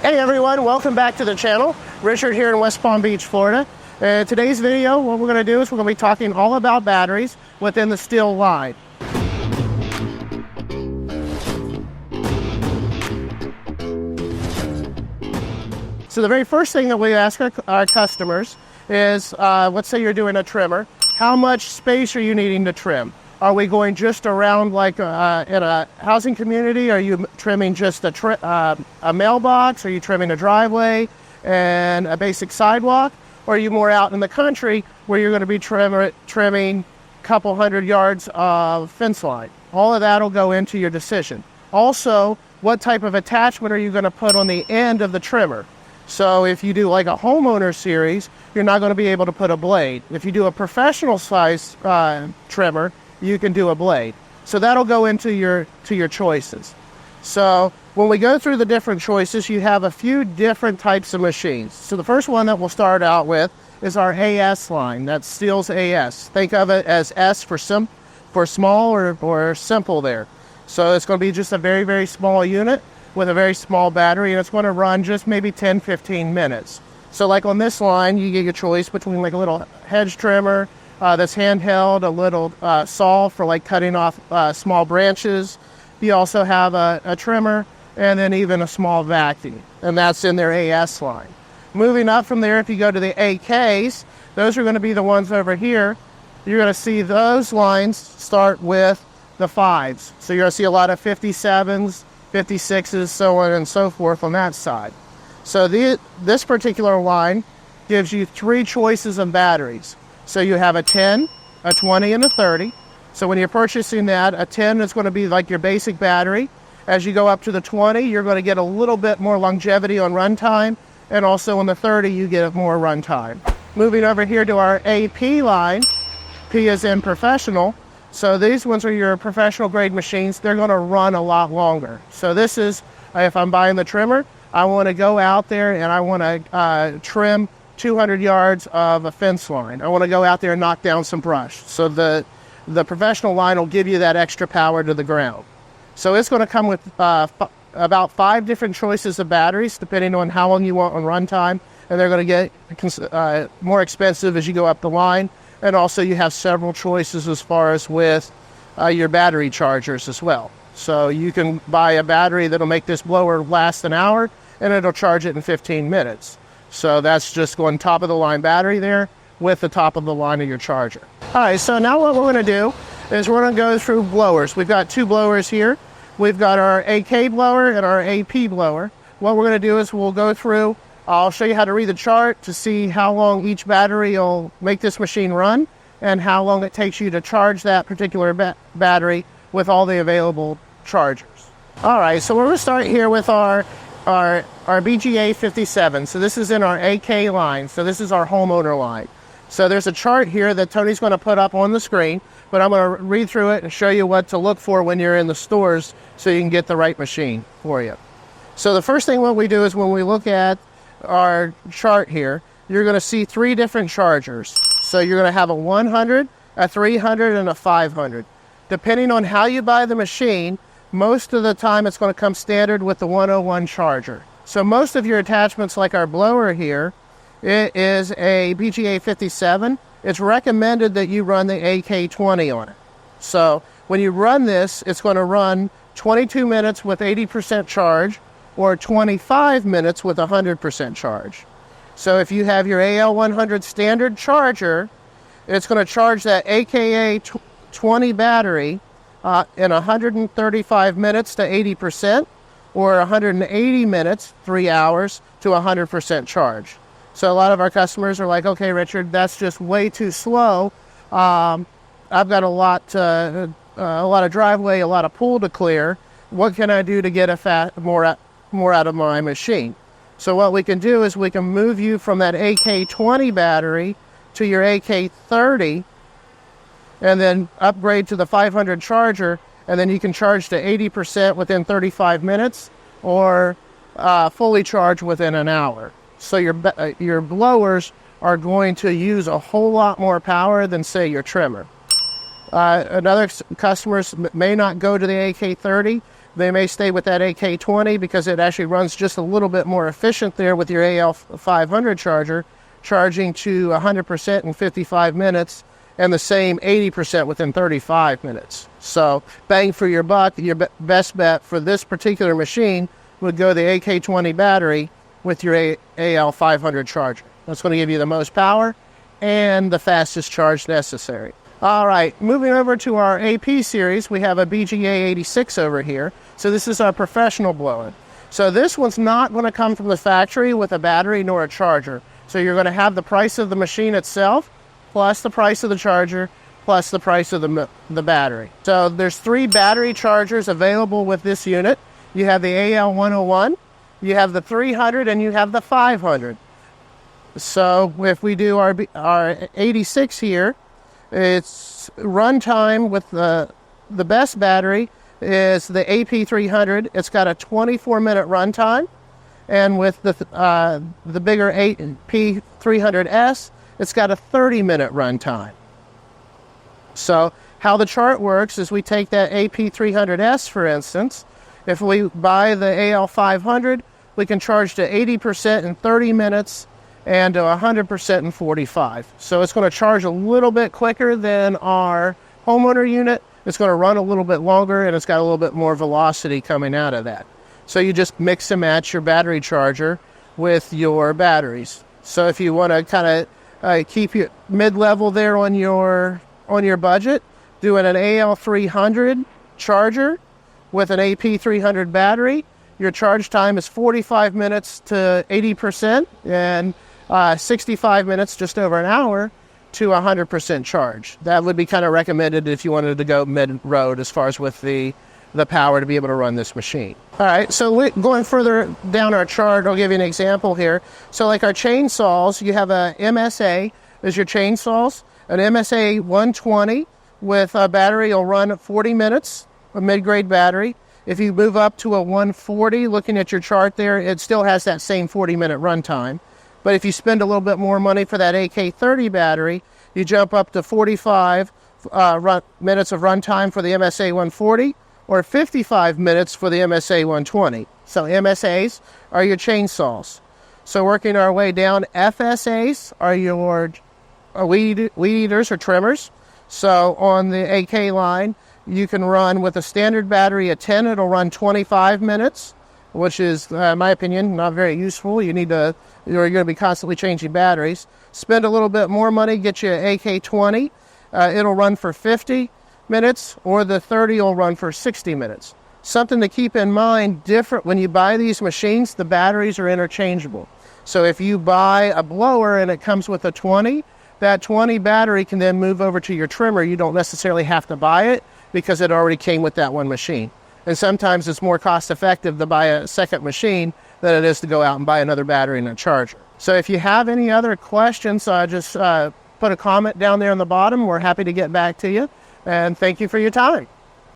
Hey everyone, welcome back to the channel. Richard here in West Palm Beach, Florida. In today's video, what we're going to do is we're going to be talking all about batteries within the STIHL line. So the very first thing that we ask our customers is, let's say you're doing a trimmer, how much space are you needing to trim? Are we going just around like in a housing community? Are you trimming just a mailbox? Are you trimming a driveway and a basic sidewalk? Or are you more out in the country where you're going to be trimming a couple hundred yards of fence line? All of that will go into your decision. Also, what type of attachment are you going to put on the end of the trimmer? So if you do like a homeowner series, you're not going to be able to put a blade. If you do a professional size trimmer, you can do a blade. So that'll go into your choices. So when we go through the different choices, you have a few different types of machines. So the first one that we'll start out with is our AS line. That's STIHL's AS. Think of it as S for small or simple there. So it's going to be just a very, very small unit with a very small battery, and it's going to run just maybe 10-15 minutes. So like on this line, you get your choice between like a little hedge trimmer, that's handheld, a little saw for like cutting off small branches. You also have a trimmer and then even a small vacuum, and that's in their AS line. Moving up from there, if you go to the AKs, those are going to be the ones over here. You're going to see those lines start with the 5s. So you're going to see a lot of 57s, 56s, so on and so forth on that side. So this particular line gives you 3 choices of batteries. So you have a 10, a 20, and a 30. So when you're purchasing that, a 10 is going to be like your basic battery. As you go up to the 20, you're going to get a little bit more longevity on runtime, and also on the 30, you get more runtime. Moving over here to our AP line, P is in professional. So these ones are your professional grade machines. They're going to run a lot longer. So this is, if I'm buying the trimmer, I want to go out there and I want to trim 200 yards of a fence line. I want to go out there and knock down some brush. So the professional line will give you that extra power to the ground. So it's going to come with about 5 different choices of batteries, depending on how long you want on runtime. And they're going to get more expensive as you go up the line. And also you have several choices as far as with your battery chargers as well. So you can buy a battery that'll make this blower last an hour, and it'll charge it in 15 minutes. So that's just going top of the line battery there with the top of the line of your charger. All right, so now what we're going to do is we're going to go through blowers. We've got 2 blowers here. We've got our AK blower and our AP blower. What we're going to do is we'll go through, I'll show you how to read the chart to see how long each battery will make this machine run and how long it takes you to charge that particular battery with all the available chargers. All right, so we're going to start here with our BGA 57. So this is in our AK line. So this is our homeowner line. So there's a chart here that Tony's going to put up on the screen, but I'm going to read through it and show you what to look for when you're in the stores so you can get the right machine for you. So the first thing what we do is when we look at our chart here, you're going to see 3 different chargers. So you're going to have a 100, a 300, and a 500. Depending on how you buy the machine, most of the time it's going to come standard with the 101 charger. So most of your attachments, like our blower here, it is a BGA 57. It's recommended that you run the AK20 on it. So when you run this, it's going to run 22 minutes with 80% charge or 25 minutes with 100% charge. So if you have your AL100 standard charger, it's going to charge that AKA 20 battery in 135 minutes to 80%, or 180 minutes, 3 hours, to 100% charge. So a lot of our customers are like, okay, Richard, that's just way too slow. I've got a lot of driveway, a lot of pool to clear. What can I do to get more out of my machine? So what we can do is we can move you from that AK20 battery to your AK30, and then upgrade to the 500 charger, and then you can charge to 80% within 35 minutes or fully charge within an hour. So your blowers are going to use a whole lot more power than, say, your trimmer. Another customers may not go to the AK30. They may stay with that AK20 because it actually runs just a little bit more efficient there with your AL500 charger, charging to 100% in 55 minutes and the same 80% within 35 minutes. So bang for your buck, your best bet for this particular machine would go the AK20 battery with your AL500 charger. That's going to give you the most power and the fastest charge necessary. All right, moving over to our AP series, we have a BGA86 over here. So this is our professional blow-in. So this one's not going to come from the factory with a battery nor a charger. So you're going to have the price of the machine itself, plus the price of the charger, plus the price of the battery. So there's 3 battery chargers available with this unit. You have the AL101, you have the 300, and you have the 500. So if we do our 86 here, its runtime with the best battery is the AP300. It's got a 24-minute runtime, and with the bigger AP300S, it's got a 30-minute runtime. So how the chart works is we take that AP300S, for instance. If we buy the AL500, we can charge to 80% in 30 minutes and to 100% in 45. So it's going to charge a little bit quicker than our homeowner unit. It's going to run a little bit longer, and it's got a little bit more velocity coming out of that. So you just mix and match your battery charger with your batteries. So if you want to kind of keep your mid-level there on your budget, doing an AL300 charger with an AP300 battery, your charge time is 45 minutes to 80% and 65 minutes, just over an hour, to 100% charge. That would be kind of recommended if you wanted to go mid-road as far as with the power to be able to run this machine. All right, so going further down our chart, I'll give you an example here. So like our chainsaws, you have a MSA as your chainsaws. An MSA 120 with a battery will run 40 minutes, a mid-grade battery. If you move up to a 140, looking at your chart there, it still has that same 40-minute runtime. But if you spend a little bit more money for that AK30 battery, you jump up to 45 minutes of runtime for the MSA 140 or 55 minutes for the MSA 120. So MSAs are your chainsaws. So working our way down, FSAs are your weed eaters or trimmers. So on the AK line, you can run with a standard battery at 10, it'll run 25 minutes, which is, in my opinion, not very useful. You're going to be constantly changing batteries. Spend a little bit more money, get you an AK20. It'll run for 50 minutes, or the 30 will run for 60 minutes. Something to keep in mind, different when you buy these machines, the batteries are interchangeable. So if you buy a blower and it comes with a 20, that 20 battery can then move over to your trimmer. You don't necessarily have to buy it because it already came with that one machine. And sometimes it's more cost effective to buy a second machine than it is to go out and buy another battery and a charger. So if you have any other questions, just put a comment down there on the bottom. We're happy to get back to you. And thank you for your time.